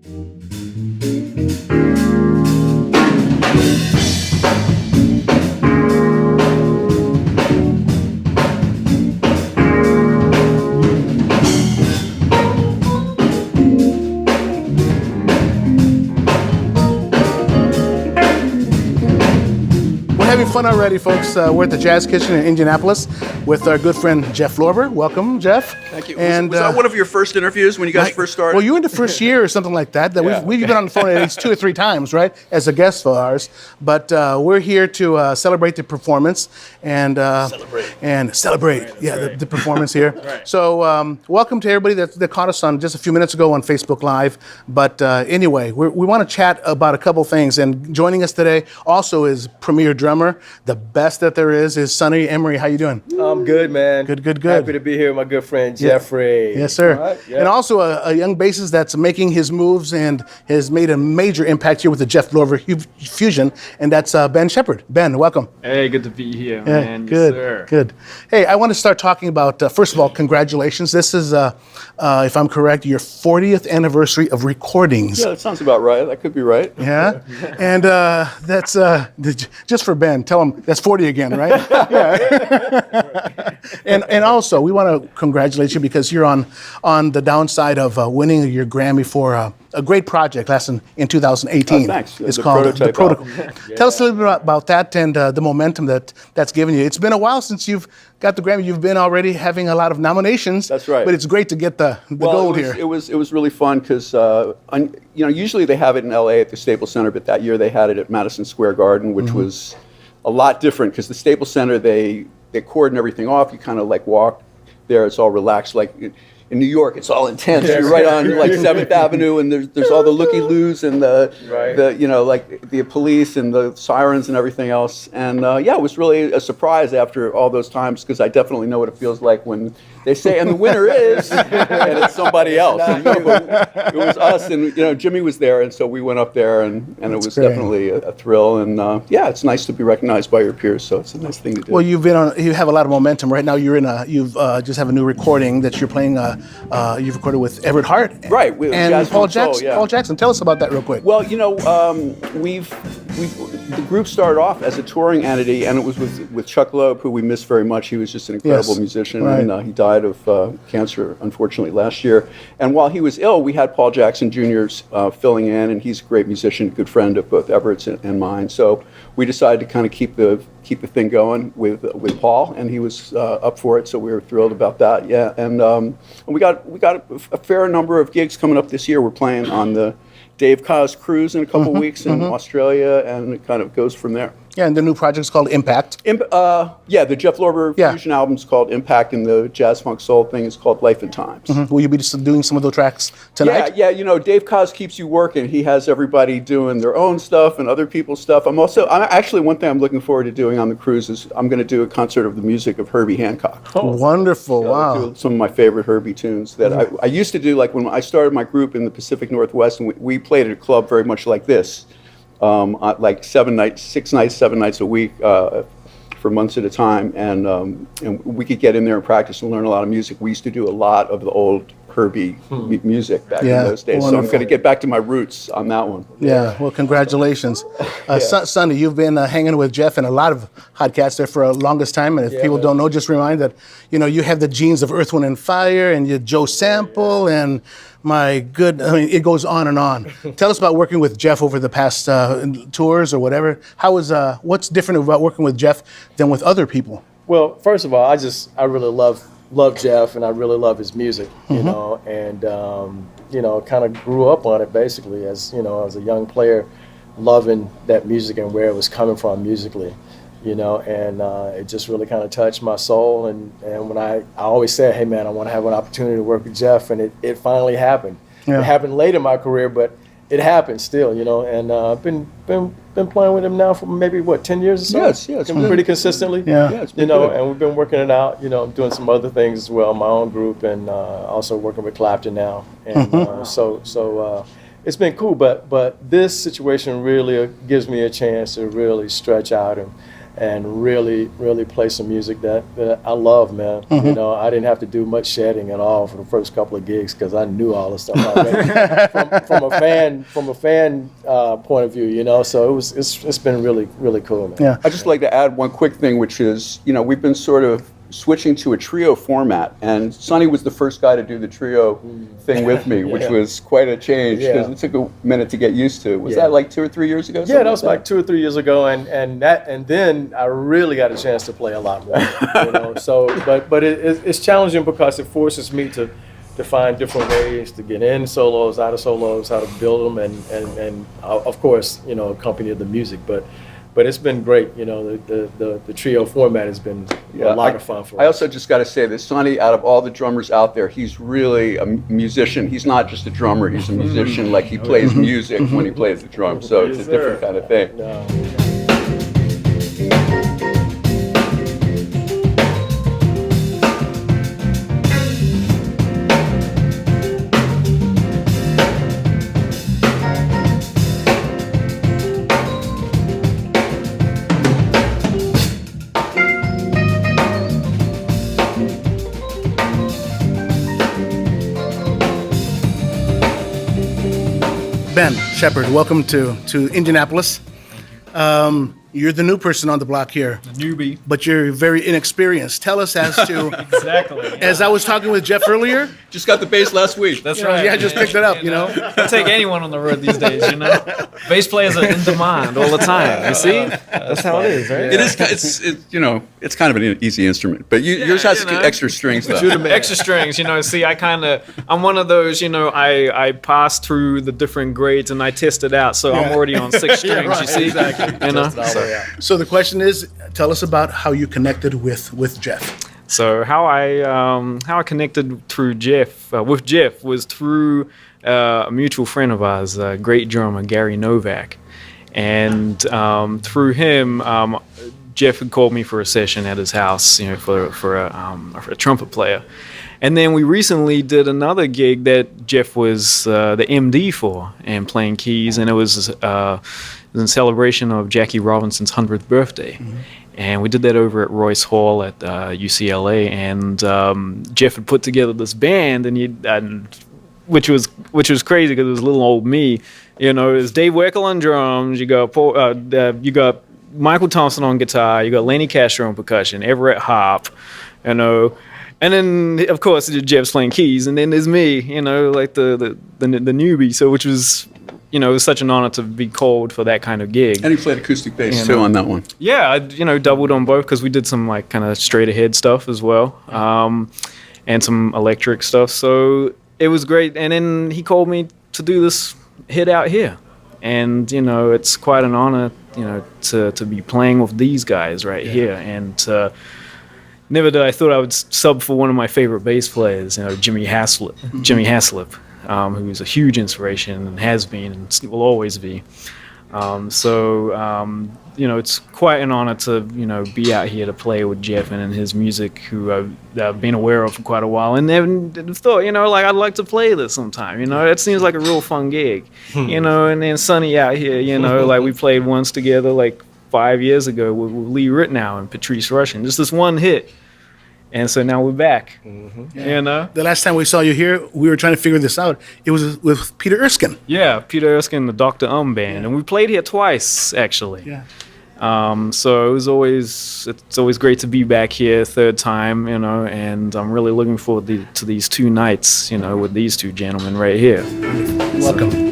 Having fun already, folks. We're at the Jazz Kitchen in Indianapolis with our good friend Jeff Lorber. Welcome, Jeff. Thank you. And, was that one of your first interviews when you guys first started? Well, you were in the first year or something like that. Yeah. We've been on the phone at least 2 or 3 times, right, as a guest for ours. But we're here to celebrate the performance and celebrate. Yeah, the performance here. Right. So welcome to everybody that caught us on just a few minutes ago on Facebook Live. But anyway, we want to chat about a couple things. And joining us today also is premier drummer. The best that there is Sonny Emory. How you doing? I'm good, man. Good. Happy to be here with my good friend Jeffrey. Yes, sir. Right, yeah. And also a young bassist that's making his moves and has made a major impact here with the Jeff Lorber Fusion, and that's Ben Shepard. Ben, welcome. Hey, good to be here, man. Good, Yes, sir. good. Hey, I want to start talking about, first of all, congratulations. This is, if I'm correct, your 40th anniversary of recordings. Yeah, that sounds about right. That could be right. Yeah? And that's, just for Ben, tell him that's 40 again, right? Yeah. And also, we want to congratulate you because you're on the downside of winning your Grammy for a great project last in 2018. Oh, thanks. It's The called Prototype The Protocol. album. Tell us a little bit about that and the momentum that's given you. It's been a while since you've got the Grammy. You've been already having a lot of nominations. That's right. But it's great to get the gold here. It was really fun because usually they have it in LA at the Staples Center, but that year they had it at Madison Square Garden, which was a lot different because the Staples Center they cordon everything off. You kind of like walk there. It's all relaxed. Like in New York, it's all intense. You're right on like 7th Avenue, and there's all the looky-loos and the like the police and the sirens and everything else. And it was really a surprise after all those times because I definitely know what it feels like when they say, and the winner is, and it's somebody else. And, but it was us, and Jimmy was there, and so we went up there, and it was definitely a thrill. And it's nice to be recognized by your peers, so it's a nice thing to do. Well, you have a lot of momentum right now. You've just have a new recording that you're playing. You've recorded with Everett Hart, right? With and Jazz Paul Funk Soul, Jackson. yeah. Paul Jackson. Tell us about that real quick. Well, the group started off as a touring entity, and it was with Chuck Loeb, who we miss very much. He was just an incredible musician, right. And he died of cancer, unfortunately, last year. And while he was ill, we had Paul Jackson Jr. Filling in, and he's a great musician, good friend of both Everett's and mine. So we decided to kind of keep the thing going with Paul, and he was up for it. So we were thrilled about that. Yeah, and we got a fair number of gigs coming up this year. We're playing on the Dave Kaz cruise in a couple weeks in Australia, and it kind of goes from there. Yeah, and the new project's called Impact. The Jeff Lorber Fusion album's called Impact, and the Jazz Funk Soul thing is called Life and Times. Will you be just doing some of those tracks tonight? Yeah, Dave Kaz keeps you working. He has everybody doing their own stuff and other people's stuff. Actually, one thing I'm looking forward to doing on the cruise is I'm going to do a concert of the music of Herbie Hancock. Oh, wonderful! Wow. Some of my favorite Herbie tunes that I used to do, like when I started my group in the Pacific Northwest, and we played at a club very much like this. Like 7 nights, 7 nights a week for months at a time, and we could get in there and practice and learn a lot of music. We used to do a lot of the old Herbie music back in those days, wonderful. so I'm going to get back to my roots on that one. Yeah, well, congratulations. Sonny, you've been hanging with Jeff and a lot of Hotcats there for the longest time, and if people don't know, just remind that, you have the genes of Earth, Wind, and Fire, and you Joe Sample, and it goes on and on. Tell us about working with Jeff over the past tours or whatever. What's different about working with Jeff than with other people? Well, first of all, I really love Jeff, and I really love his music, and kind of grew up on it basically as a young player, loving that music and where it was coming from musically, and it just really kind of touched my soul. And when I always said, hey man, I want to have an opportunity to work with Jeff, and it finally happened. Yeah. It happened late in my career, but it happened still, and I've been playing with him now for maybe 10 years or so. Yes, it's been pretty consistently. Yeah, it's been good. And we've been working it out. Doing some other things as well, my own group, and also working with Clapton now. And so it's been cool. But this situation really gives me a chance to really stretch out and really play some music that I love, man. You know, I didn't have to do much shedding at all for the first couple of gigs because I knew all the stuff already from a fan point of view, you know. So it's been really cool, man. Yeah. I'd just like to add one quick thing, which is, you know, we've been sort of switching to a trio format, and Sonny was the first guy to do the trio thing with me, which was quite a change because it took a minute to get used to. Was that like 2 or 3 years ago? Yeah, that was like 2 or 3 years ago, and then I really got a chance to play a lot more. You know, so but it's challenging because it forces me to find different ways to get in solos, out of solos, how to build them, and of course, you know, accompany the music, but it's been great, you know. The trio format has been a lot of fun for us. I also just got to say that Sonny, out of all the drummers out there, he's really a musician. He's not just a drummer; he's a musician. Like he plays music when he plays the drums, so it's a different kind of thing. Ben Shepard, welcome to Indianapolis. You're the new person on the block here, Newbie. but you're very inexperienced. Tell us as to, Exactly. as I was talking with Jeff earlier, Just got the bass last week. That's you know, right. yeah, I just picked it up, you know. I'll take anyone on the road these days, you know. Bass players are in demand all the time. You see? That's how it is, right? It is. You know, it's kind of an easy instrument, but yours has you know. extra strings though. Extra strings, you know. See, I'm one of those, you know. I pass through the different grades and I test it out, so I'm already on 6 strings. You see, you know. So the question is, tell us about how you connected with Jeff. So how I connected through Jeff with Jeff was through a mutual friend of ours, a great drummer, Gary Novak, and through him, Jeff had called me for a session at his house, you know, for a trumpet player. And then we recently did another gig that Jeff was the MD for and playing keys, and it was in celebration of Jackie Robinson's 100th birthday. Mm-hmm. And we did that over at Royce Hall at UCLA, and Jeff had put together this band, which was crazy because it was little old me. You know, it was Dave Weckl on drums. You got Michael Thompson on guitar. You got Lenny Castro on percussion. Everett Harp. You know. And then, of course, Jeff's playing keys, and then there's me, you know, like the newbie. So, which was, you know, it was such an honor to be called for that kind of gig. And he played acoustic bass too on that one. Yeah, I, you know, doubled on both because we did some like kind of straight ahead stuff as well, and some electric stuff. So it was great. And then he called me to do this hit out here, and you know, it's quite an honor, you know, to be playing with these guys right here, and. Never did I thought I would sub for one of my favorite bass players, you know, Jimmy Haslip, who's a huge inspiration and has been and will always be. You know, it's quite an honor to, you know, be out here to play with Jeff and his music, who I've been aware of for quite a while, and never thought, you know, like I'd like to play this sometime. You know, that seems like a real fun gig. You know, and then Sonny out here, you know, like we played once together, like 5 years ago with Lee Ritenow and Patrice Rushen. Just this one hit. And so now we're back. Mm-hmm. You know? The last time we saw you here, we were trying to figure this out. It was with Peter Erskine. Yeah, Peter Erskine, the Dr. Band. And we played here twice, actually. Yeah. So it's always great to be back here, third time, you know, and I'm really looking forward to these 2 nights, you know, with these 2 gentlemen right here. Welcome.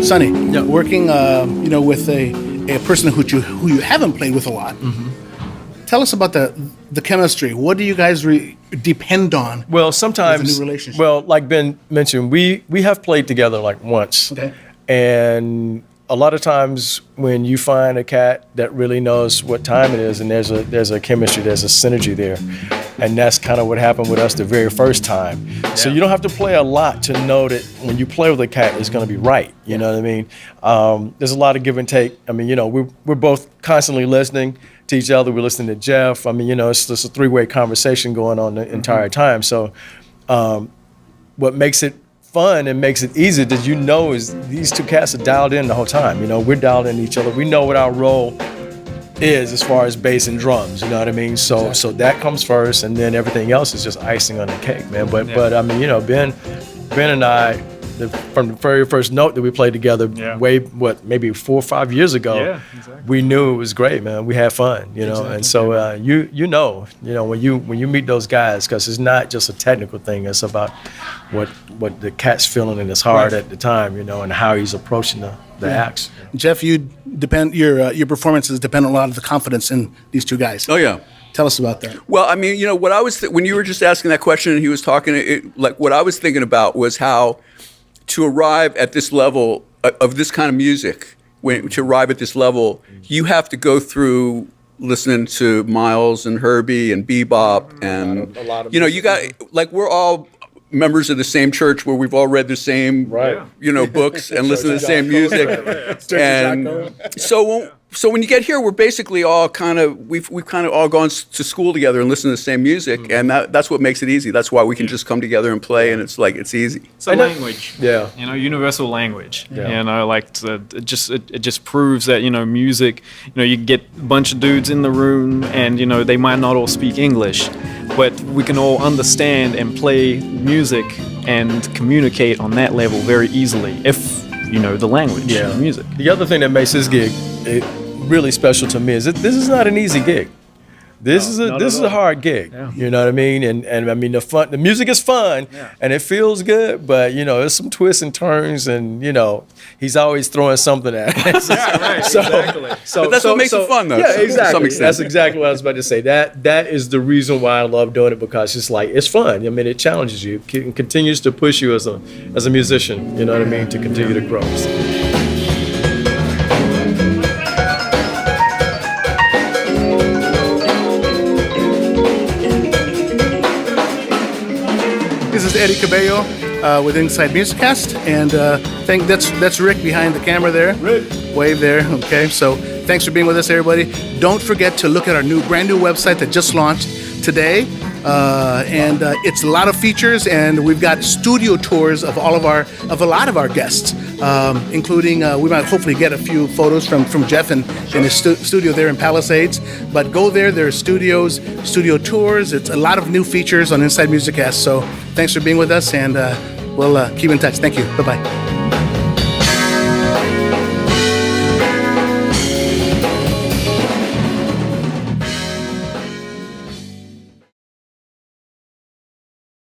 Sonny, working, you know, with a person who you haven't played with a lot. Mm-hmm. Tell us about the chemistry. What do you guys depend on? Well, sometimes, with a new relationship? Well, like Ben mentioned, we have played together like once, okay. And a lot of times when you find a cat that really knows what time it is, and there's a chemistry, there's a synergy there, and that's kind of what happened with us the very first time. So you don't have to play a lot to know that when you play with a cat, it's going to be right. You know what I mean? There's a lot of give and take. I mean, we're both constantly listening to each other. We're listening to Jeff. I mean, it's just a three-way conversation going on the entire time. So what makes it fun and makes it easy is these two cats are dialed in the whole time. We're dialed in each other. We know what our role is as far as bass and drums. You know what I mean? So that comes first, and then everything else is just icing on the cake, man. But I mean, Ben and I, from the very first note that we played together, maybe 4 or 5 years ago, we knew it was great, man. We had fun, and so when you meet those guys, because it's not just a technical thing, it's about what the cat's feeling in his heart at the time, and how he's approaching the acts. Jeff, your performances depend on a lot of the confidence in these two guys. Oh yeah. Tell us about that. Well, I mean, what I was when you were just asking that question and he was talking, like what I was thinking about was how to arrive at this level of this kind of music. To arrive at this level, you have to go through listening to Miles and Herbie and bebop and a lot of you got like we're all members of the same church where we've all read the same books and listen to the same music. And so when you get here, we're basically all we've kind of all gone to school together and listened to the same music, and that's what makes it easy. That's why we can just come together and play, and it's easy. It's a language, yeah. Universal language. Yeah. It just proves that music. You get a bunch of dudes in the room, and they might not all speak English, but we can all understand and play music and communicate on that level very easily if the language, the music. The other thing that makes this gig really special to me is that this is not an easy gig. This is a hard gig. Yeah. You know what I mean? And I mean the music is fun and it feels good, but there's some twists and turns, and he's always throwing something at us. Exactly. But that's what makes it fun, though. Yeah, exactly. To some extent. That's exactly what I was about to say. That is the reason why I love doing it, because it's fun. I mean, it challenges you, it continues to push you as a musician. You know what I mean? To continue to grow. This is Eddie Cabello with Inside MusiCast, and that's Rick behind the camera there. Rick. Wave there. Okay, so thanks for being with us, everybody. Don't forget to look at our brand new website that just launched today, and it's a lot of features, and we've got studio tours of a lot of our guests, including we might hopefully get a few photos from Jeff in his studio there in Palisades. But go there. There are studio tours. It's a lot of new features on Inside MusiCast. So thanks for being with us, and we'll keep in touch. Thank you. Bye-bye.